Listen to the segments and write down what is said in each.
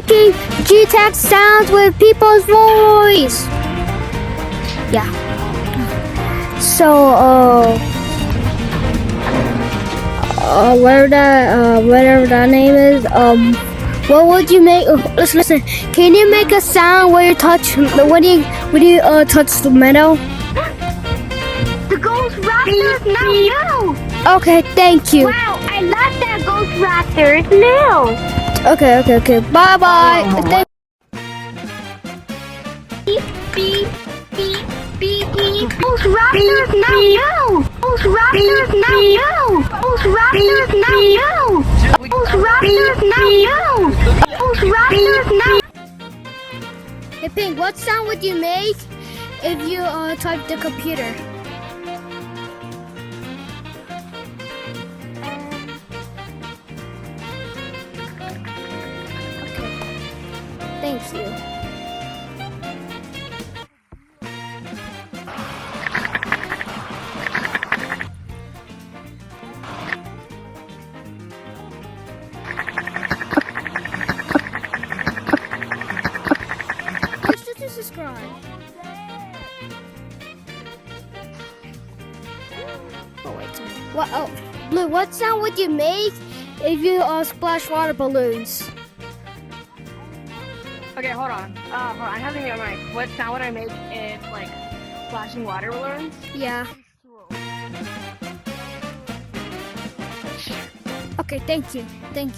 making gtag sounds with people's voice. Yeah. So, whatever that name is, what would you make? Listen. Can you make a sound where you touch when you touch the metal? The ghost raptor is now new. Okay, thank you. Wow, I love that ghost raptor. It's new. Okay. Bye bye. Beep, beep, beep, beep, beep. Ghost raptor is now new. Ghost raptor is now new. Ghost raptor is now new. Ghost raptor is now new. Ghost raptor is now. Hey Pink, what sound would you make if you type the computer? Thank you. Please do subscribe. Oh wait. What? Oh, Blue. What sound would you make if you splash water balloons? Okay, hold on. I'm having your mic. What sound would I make if, like, flashing water balloons? Yeah. Okay, thank you. Okay.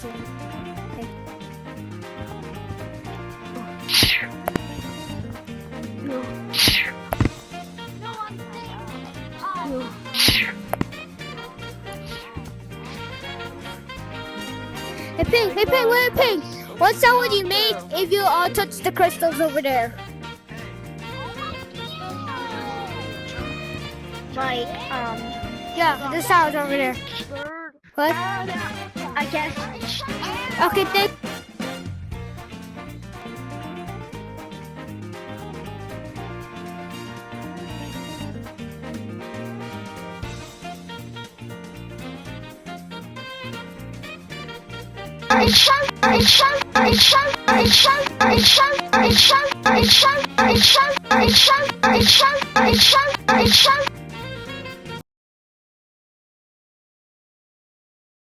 Hey Pink, wait, Pink. What sound would you make if you touch the crystals over there? Like, Yeah, the sound over there. What? I guess. Okay, thank. I